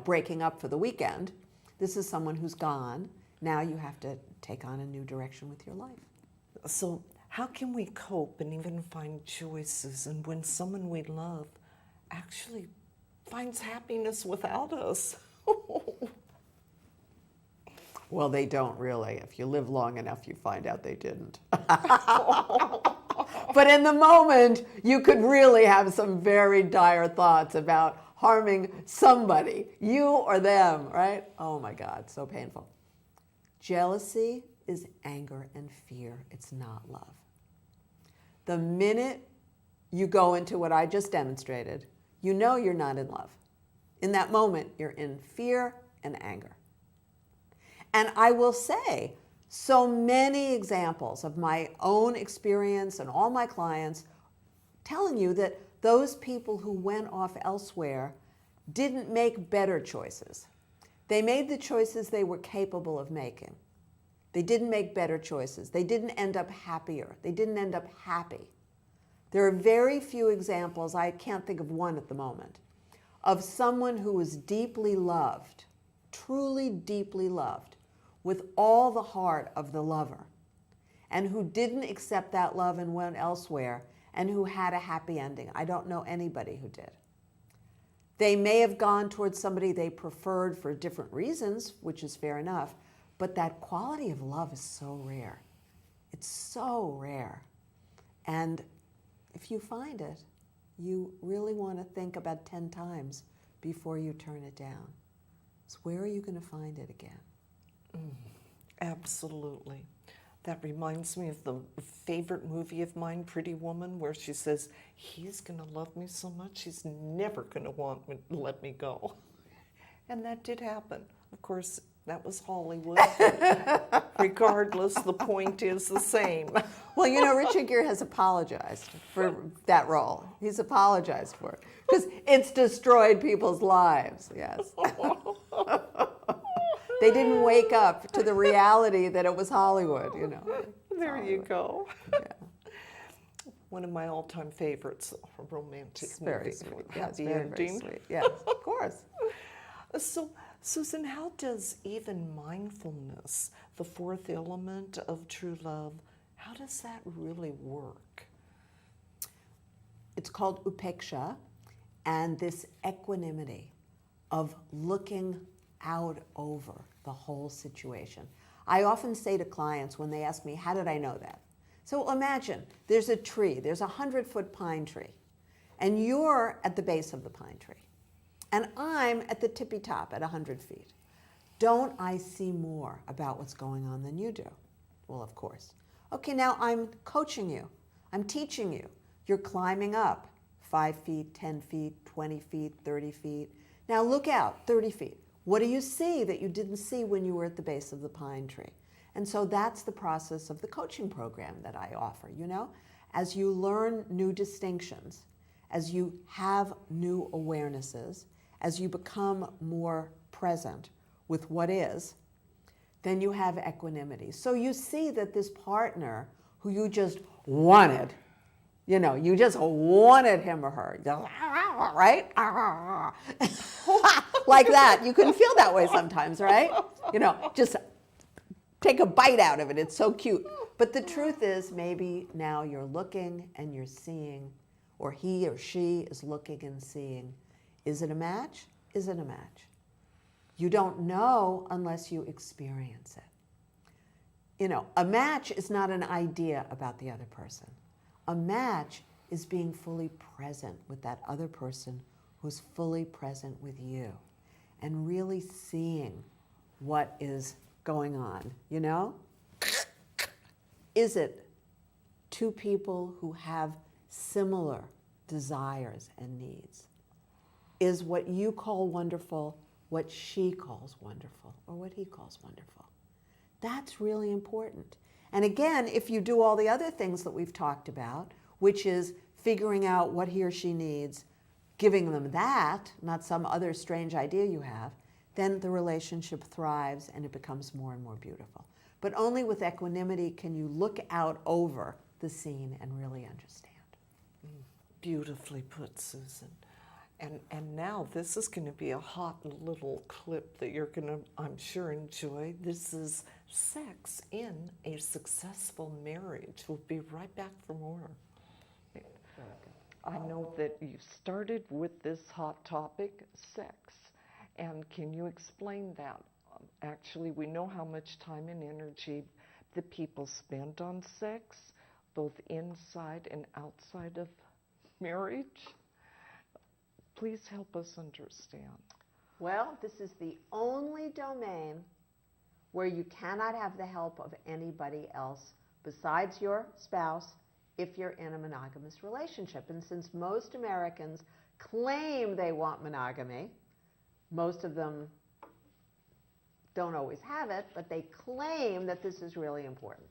breaking up for the weekend. This is someone who's gone. Now you have to take on a new direction with your life. So how can we cope and even find choices and when someone we love actually finds happiness without us? Well, they don't really. If you live long enough, you find out they didn't. But in the moment, you could really have some very dire thoughts about harming somebody, you or them, right? Oh my God, so painful. Jealousy is anger and fear. It's not love. The minute you go into what I just demonstrated, you know you're not in love. In that moment, you're in fear and anger. And I will say, so many examples of my own experience and all my clients telling you that those people who went off elsewhere didn't make better choices. They made the choices they were capable of making. They didn't make better choices. They didn't end up happier. They didn't end up happy. There are very few examples, I can't think of one at the moment, of someone who was deeply loved, truly deeply loved, with all the heart of the lover, and who didn't accept that love and went elsewhere, and who had a happy ending. I don't know anybody who did. They may have gone towards somebody they preferred for different reasons, which is fair enough, but that quality of love is so rare. It's so rare. And if you find it, you really want to think about 10 times before you turn it down. So where are you going to find it again? Absolutely. That reminds me of the favorite movie of mine, Pretty Woman, where she says, he's going to love me so much, he's never going to want me to let me go. And that did happen. Of course, that was Hollywood. Regardless, the point is the same. Well, Richard Gere has apologized for that role. He's apologized for it because it's destroyed people's lives, yes. They didn't wake up to the reality that it was Hollywood, There Hollywood. you go. Yeah. One of my all-time favorites, a romantic It's very movie. sweet. Happy Yes, very, ending. very sweet. Yes, of course. So, Susan, how does even mindfulness, the fourth element of true love, how does that really work? It's called upeksha, and this equanimity of looking out over the whole situation. I often say to clients when they ask me, how did I know that? So imagine there's a tree, there's a 100-foot pine tree, and you're at the base of the pine tree, and I'm at the tippy top at 100 feet. Don't I see more about what's going on than you do? Well, of course. Okay, now I'm coaching you. I'm teaching you. You're climbing up 5 feet, 10 feet, 20 feet, 30 feet. Now look out, 30 feet. What do you see that you didn't see when you were at the base of the pine tree? And so that's the process of the coaching program that I offer, As you learn new distinctions, as you have new awarenesses, as you become more present with what is, then you have equanimity. So you see that this partner who you just wanted, you just wanted him or her, right? Like that. You can feel that way sometimes, right? Just take a bite out of it. It's so cute. But the truth is, maybe now you're looking and you're seeing, or he or she is looking and seeing. Is it a match? Is it a match? You don't know unless you experience it. A match is not an idea about the other person. A match is being fully present with that other person who's fully present with you and really seeing what is going on, Is it two people who have similar desires and needs? Is what you call wonderful what she calls wonderful or what he calls wonderful? That's really important. And again, if you do all the other things that we've talked about, which is figuring out what he or she needs, giving them that, not some other strange idea you have, then the relationship thrives and it becomes more and more beautiful. But only with equanimity can you look out over the scene and really understand. Beautifully put, Susan. And now this is going to be a hot little clip that you're going to, I'm sure, enjoy. This is sex in a successful marriage. We'll be right back for more. I know that you started with this hot topic, sex. And can you explain that? Actually, we know how much time and energy the people spend on sex, both inside and outside of marriage. Please help us understand. Well, this is the only domain where you cannot have the help of anybody else besides your spouse if you're in a monogamous relationship. And since most Americans claim they want monogamy, most of them don't always have it, but they claim that this is really important.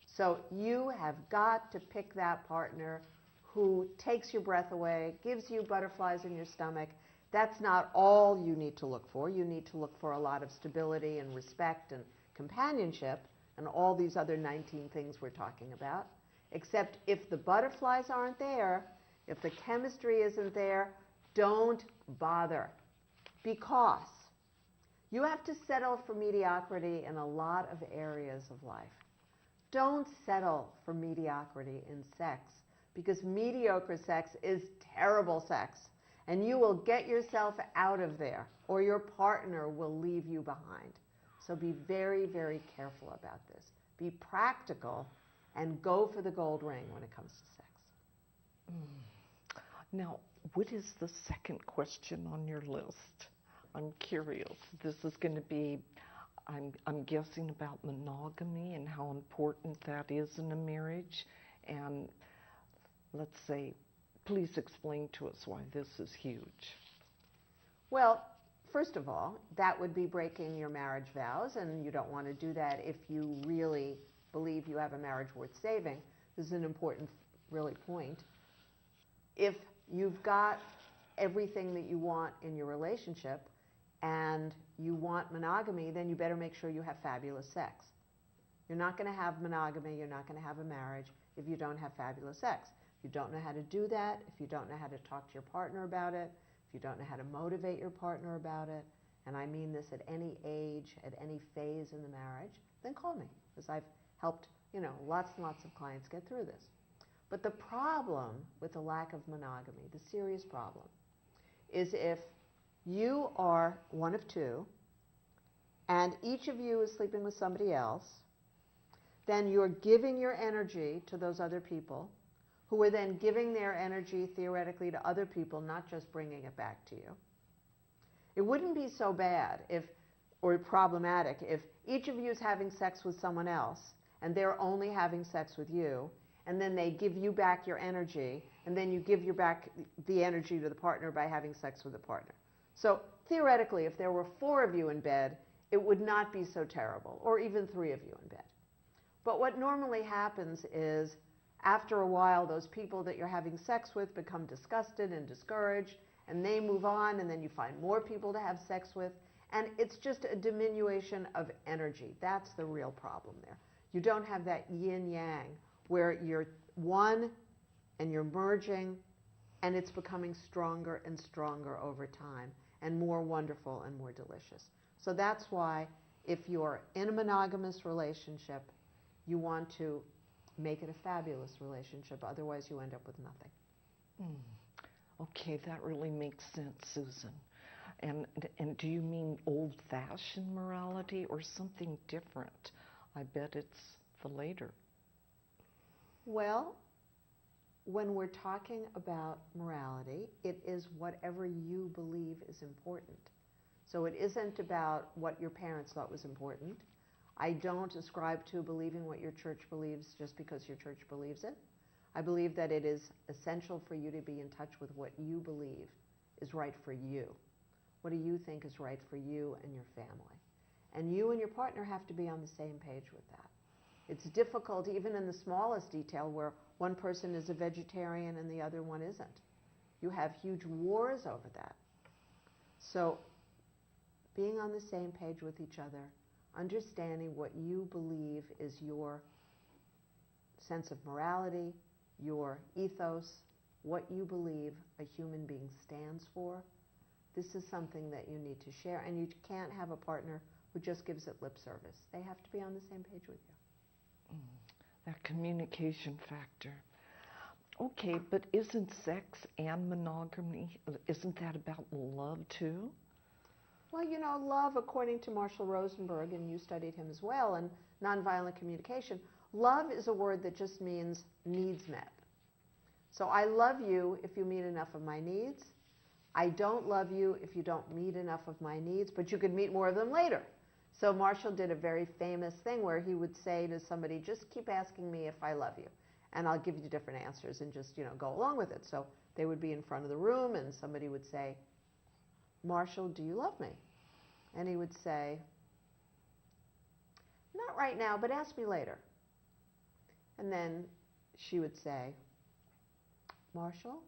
So you have got to pick that partner who takes your breath away, gives you butterflies in your stomach. That's not all you need to look for. You need to look for a lot of stability and respect and companionship and all these other 19 things we're talking about. Except if the butterflies aren't there, if the chemistry isn't there, don't bother. Because you have to settle for mediocrity in a lot of areas of life. Don't settle for mediocrity in sex, because mediocre sex is terrible sex, and you will get yourself out of there, or your partner will leave you behind. So be very, very careful about this. Be practical and go for the gold ring when it comes to sex. Now, what is the second question on your list? I'm curious. This is going to be, I'm guessing about monogamy and how important that is in a marriage. And let's say, please explain to us why this is huge. Well, first of all, that would be breaking your marriage vows, and you don't want to do that if you really believe you have a marriage worth saving. This is an important, really, point. If you've got everything that you want in your relationship and you want monogamy, then you better make sure you have fabulous sex. You're not going to have monogamy, you're not going to have a marriage if you don't have fabulous sex. If you don't know how to do that, if you don't know how to talk to your partner about it, if you don't know how to motivate your partner about it, and I mean this at any age, at any phase in the marriage, then call me, because I've helped, lots and lots of clients get through this. But the problem with the lack of monogamy, the serious problem, is if you are one of two, and each of you is sleeping with somebody else, then you're giving your energy to those other people, who are then giving their energy, theoretically, to other people, not just bringing it back to you. It wouldn't be so bad or problematic if each of you is having sex with someone else, and they're only having sex with you, and then they give you back your energy, and then you give back the energy to the partner by having sex with the partner. So theoretically, if there were 4 of you in bed, it would not be so terrible, or even 3 of you in bed. But what normally happens is, after a while, those people that you're having sex with become disgusted and discouraged, and they move on, and then you find more people to have sex with, and it's just a diminution of energy. That's the real problem there. You don't have that yin-yang, where you're one and you're merging, and it's becoming stronger and stronger over time, and more wonderful and more delicious. So that's why, if you're in a monogamous relationship, you want to make it a fabulous relationship. Otherwise, you end up with nothing. Okay, that really makes sense, Susan. And do you mean old-fashioned morality or something different? I bet it's the later. Well, when we're talking about morality, it is whatever you believe is important. So it isn't about what your parents thought was important. I don't ascribe to believing what your church believes just because your church believes it. I believe that it is essential for you to be in touch with what you believe is right for you. What do you think is right for you and your family? And you and your partner have to be on the same page with that. It's difficult even in the smallest detail where one person is a vegetarian and the other one isn't. You have huge wars over that. So being on the same page with each other, understanding what you believe is your sense of morality, your ethos, what you believe a human being stands for, this is something that you need to share. And you can't have a partner who just gives it lip service. They have to be on the same page with you. That communication factor. Okay, but isn't sex and monogamy, isn't that about love too? Well, you know, love, according to Marshall Rosenberg, and you studied him as well, and nonviolent communication, love is a word that just means needs met. So I love you if you meet enough of my needs. I don't love you if you don't meet enough of my needs, but you could meet more of them later. So Marshall did a very famous thing where he would say to somebody, just keep asking me if I love you, and I'll give you different answers and just, you know, go along with it. So they would be in front of the room and somebody would say, Marshall, do you love me? And he would say, not right now, but ask me later. And then she would say, Marshall,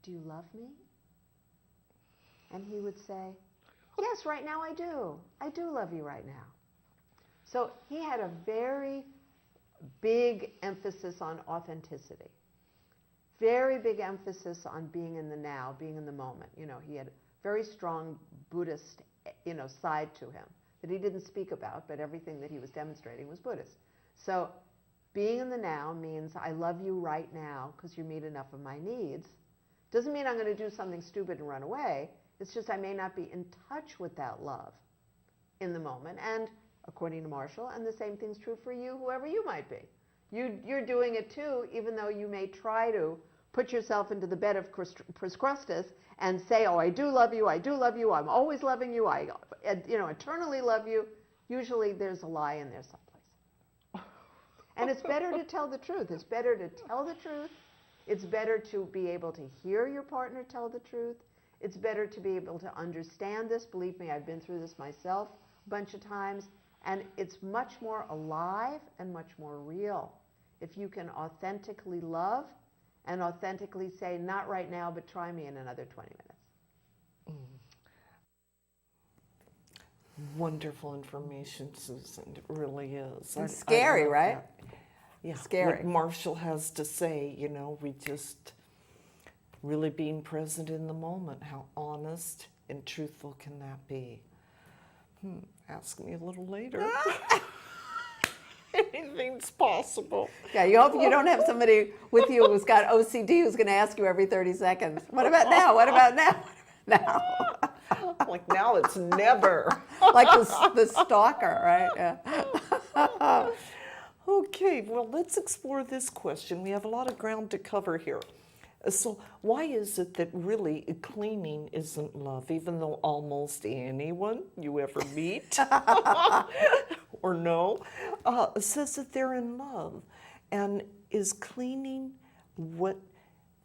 do you love me? And he would say, yes, right now I do. I do love you right now. So he had a very big emphasis on authenticity. Very big emphasis on being in the now, being in the moment. You know, he had a very strong Buddhist, you know, side to him that he didn't speak about, but everything that he was demonstrating was Buddhist. So being in the now means I love you right now because you meet enough of my needs. Doesn't mean I'm going to do something stupid and run away. It's just I may not be in touch with that love in the moment. And according to Marshall, and the same thing's true for you, whoever you might be. You're doing it too, even though you may try to put yourself into the bed of Christus and say, oh, I do love you, I'm always loving you, I eternally love you. Usually there's a lie in there someplace. And it's better to tell the truth. It's better to tell the truth. It's better to be able to hear your partner tell the truth. It's better to be able to understand this. Believe me, I've been through this myself a bunch of times. And it's much more alive and much more real if you can authentically love and authentically say, not right now, but try me in another 20 minutes. Wonderful information, Susan. It really is. It's scary, right? That. Yeah. Scary. What Marshall has to say, you know, we just really being present in the moment. How honest and truthful can that be? Ask me a little later. Anything's possible. Yeah, you hope you don't have somebody with you who's got OCD who's going to ask you every 30 seconds, what about now? What about now? What about now? Like now it's never. Like the stalker, right? Yeah. Okay, well, let's explore this question. We have a lot of ground to cover here. So why is it that really cleaning isn't love, even though almost anyone you ever meet or know says that they're in love? And is cleaning what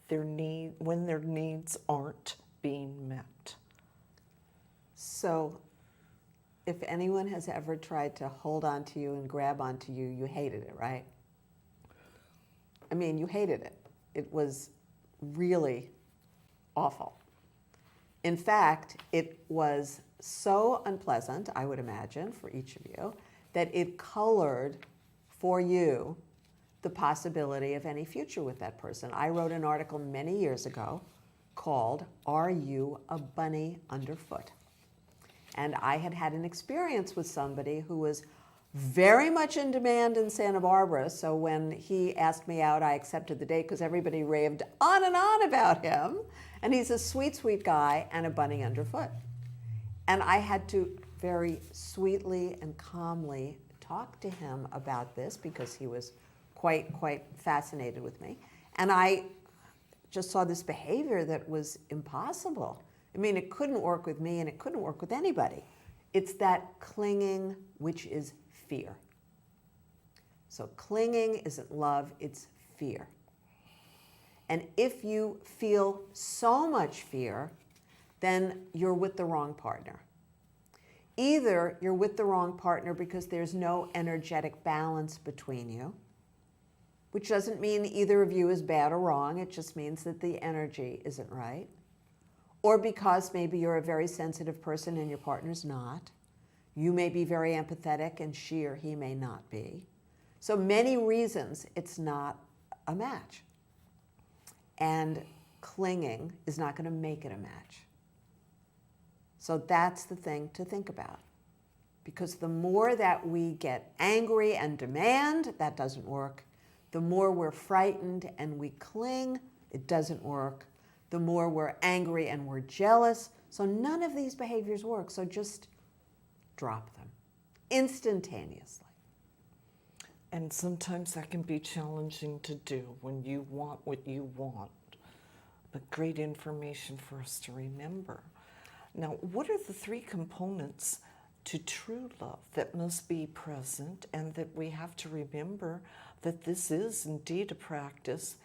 when their needs aren't being met? So if anyone has ever tried to hold on to you and grab onto you, you hated it, right? I mean, you hated it. It was really awful. In fact, it was so unpleasant, I would imagine, for each of you, that it colored for you the possibility of any future with that person. I wrote an article many years ago called, Are You a Bunny Underfoot? And I had had an experience with somebody who was very much in demand in Santa Barbara. So when he asked me out, I accepted the date because everybody raved on and on about him. And he's a sweet, sweet guy and a bunny underfoot. And I had to very sweetly and calmly talk to him about this because he was quite fascinated with me. And I just saw this behavior that was impossible. I mean, it couldn't work with me and it couldn't work with anybody. It's that clinging, which is fear. So clinging isn't love, it's fear. And if you feel so much fear, then you're with the wrong partner. Either you're with the wrong partner because there's no energetic balance between you, which doesn't mean either of you is bad or wrong, it just means that the energy isn't right. Or because maybe you're a very sensitive person and your partner's not. You may be very empathetic and she or he may not be. So many reasons it's not a match. and clinging is not going to make it a match. So that's the thing to think about. Because the more that we get angry and demand, that doesn't work. The more we're frightened and we cling, it doesn't work. The more we're angry and we're jealous. So none of these behaviors work. So just drop them instantaneously. And sometimes that can be challenging to do when you want what you want. But great information for us to remember. Now, what are the three components to true love that must be present, and that we have to remember that this is indeed a practice?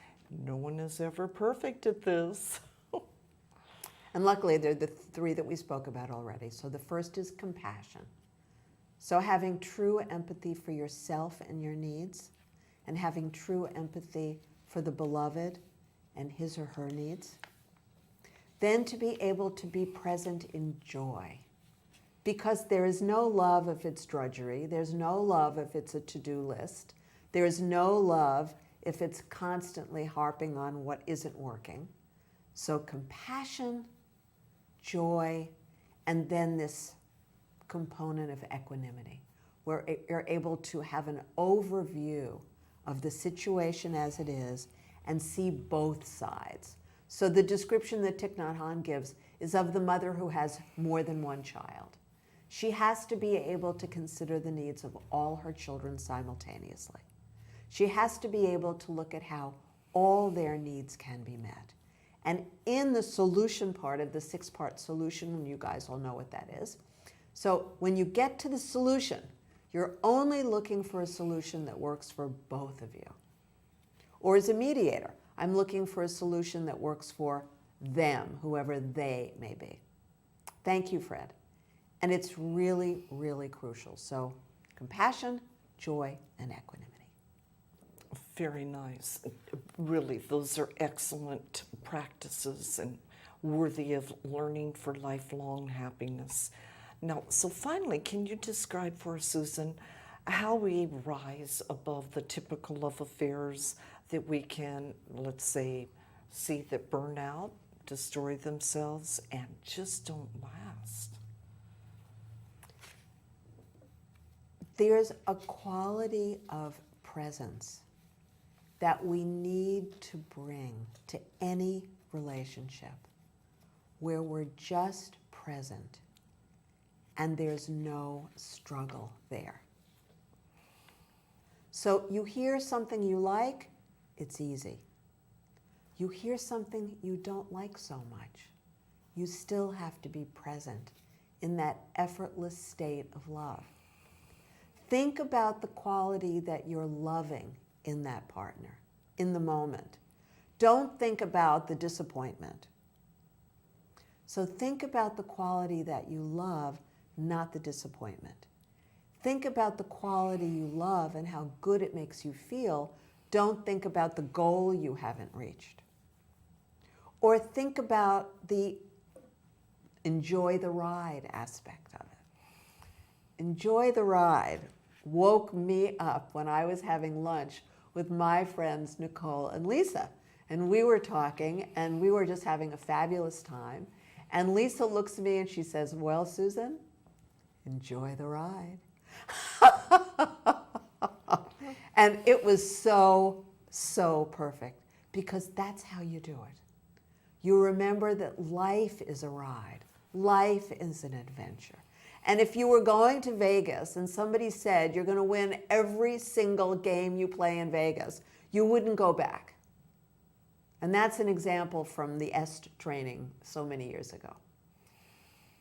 No one is ever perfect at this. And luckily, they're the three that we spoke about already. So the first is compassion. So having true empathy for yourself and your needs, and having true empathy for the beloved and his or her needs. Then to be able to be present in joy. Because there is no love if it's drudgery. There's no love if it's a to-do list. There is no love if it's constantly harping on what isn't working. So compassion, joy, and then this component of equanimity, where you're able to have an overview of the situation as it is and see both sides. So the description that Thich Nhat Hanh gives is of the mother who has more than one child. She has to be able to consider the needs of all her children simultaneously. She has to be able to look at how all their needs can be met. And in the solution part of the 6-part solution, and you guys all know what that is, so when you get to the solution, you're only looking for a solution that works for both of you. Or as a mediator, I'm looking for a solution that works for them, whoever they may be. Thank you, Fred. And it's really, really crucial. So compassion, joy, and equanimity. Very nice. Really, those are excellent practices and worthy of learning for lifelong happiness. Now, so finally, can you describe for us, Susan, how we rise above the typical love affairs that we can, let's say, see that burn out, destroy themselves, and just don't last? There's a quality of presence that we need to bring to any relationship where we're just present and there's no struggle there. So you hear something you like, it's easy. You hear something you don't like so much, you still have to be present in that effortless state of love. Think about the quality that you're loving in that partner, in the moment. Don't think about the disappointment. So think about the quality that you love, not the disappointment. Think about the quality you love and how good it makes you feel. Don't think about the goal you haven't reached. Or think about the enjoy the ride aspect of it. Enjoy the ride woke me up when I was having lunch with my friends Nicole and Lisa. And we were talking and we were just having a fabulous time. And Lisa looks at me and she says, "Well, Susan, enjoy the ride." And it was so, so perfect because that's how you do it. You remember that life is a ride. Life is an adventure. And if you were going to Vegas and somebody said you're going to win every single game you play in Vegas, you wouldn't go back. And that's an example from the EST training so many years ago.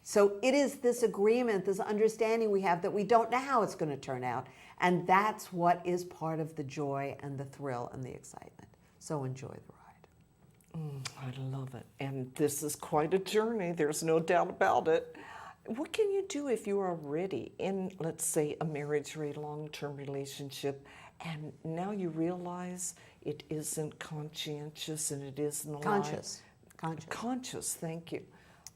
So it is this agreement, this understanding we have that we don't know how it's going to turn out. And that's what is part of the joy and the thrill and the excitement. So enjoy the ride. I love it. And this is quite a journey. There's no doubt about it. What can you do if you are already in, let's say, a marriage or a long-term relationship, and now you realize it isn't conscientious and it isn't alive? Conscious, thank you.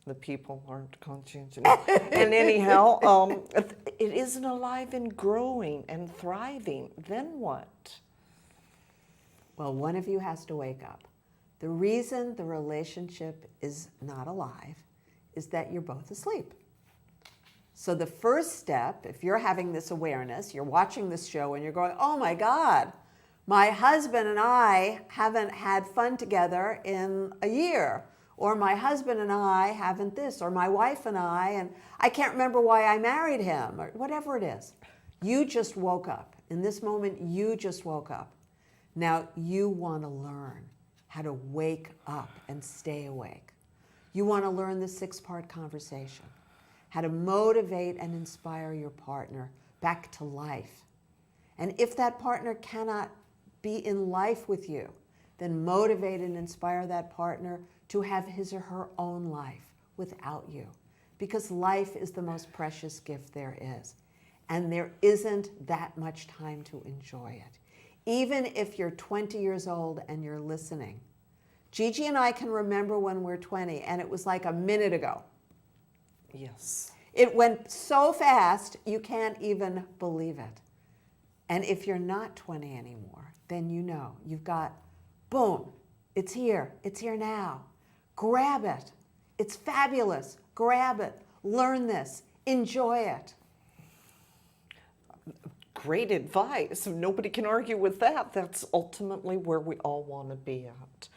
The people aren't conscientious. And anyhow, it isn't alive and growing and thriving. Then what? Well, one of you has to wake up. The reason the relationship is not alive is that you're both asleep. So the first step, if you're having this awareness, you're watching this show and you're going, oh my God, my husband and I haven't had fun together in a year, or my husband and I haven't this, or my wife and I can't remember why I married him, or whatever it is. You just woke up. In this moment, you just woke up. Now you want to learn how to wake up and stay awake. You want to learn the 6-part conversation, how to motivate and inspire your partner back to life. And if that partner cannot be in life with you, then motivate and inspire that partner to have his or her own life without you. Because life is the most precious gift there is. And there isn't that much time to enjoy it. Even if you're 20 years old and you're listening, Gigi and I can remember when we're 20, and it was like a minute ago. Yes. It went so fast, you can't even believe it. And if you're not 20 anymore, then you know you've got, boom, it's here now. Grab it. It's fabulous. Grab it. Learn this. Enjoy it. Great advice. Nobody can argue with that. That's ultimately where we all want to be at.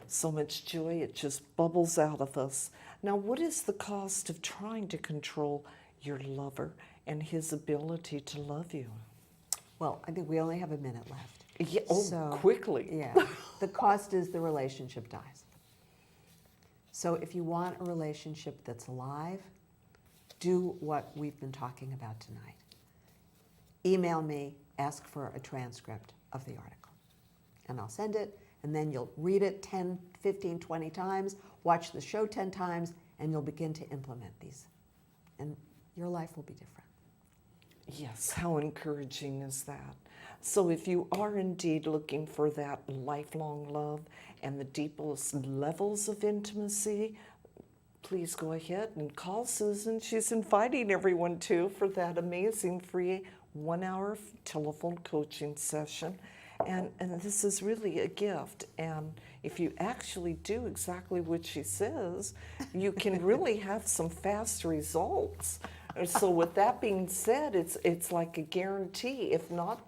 So much joy, it just bubbles out of us. Now, what is the cost of trying to control your lover and his ability to love you? Well, I think we only have a minute left. Yeah, quickly. Yeah. The cost is the relationship dies. So if you want a relationship that's alive, do what we've been talking about tonight. Email me, ask for a transcript of the article, and I'll send it, and then you'll read it 10, 15, 20 times, watch the show 10 times, and you'll begin to implement these. And your life will be different. Yes, how encouraging is that? So if you are indeed looking for that lifelong love and the deepest levels of intimacy, please go ahead and call Susan. She's inviting everyone to for that amazing free 1-hour telephone coaching session. And this is really a gift. And if you actually do exactly what she says, you can really have some fast results. So with that being said, it's like a guarantee. If not,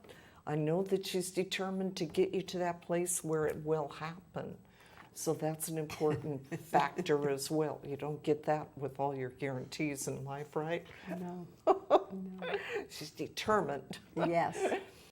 I know that she's determined to get you to that place where it will happen. So that's an important factor as well. You don't get that with all your guarantees in life, right? No. She's determined. Yes.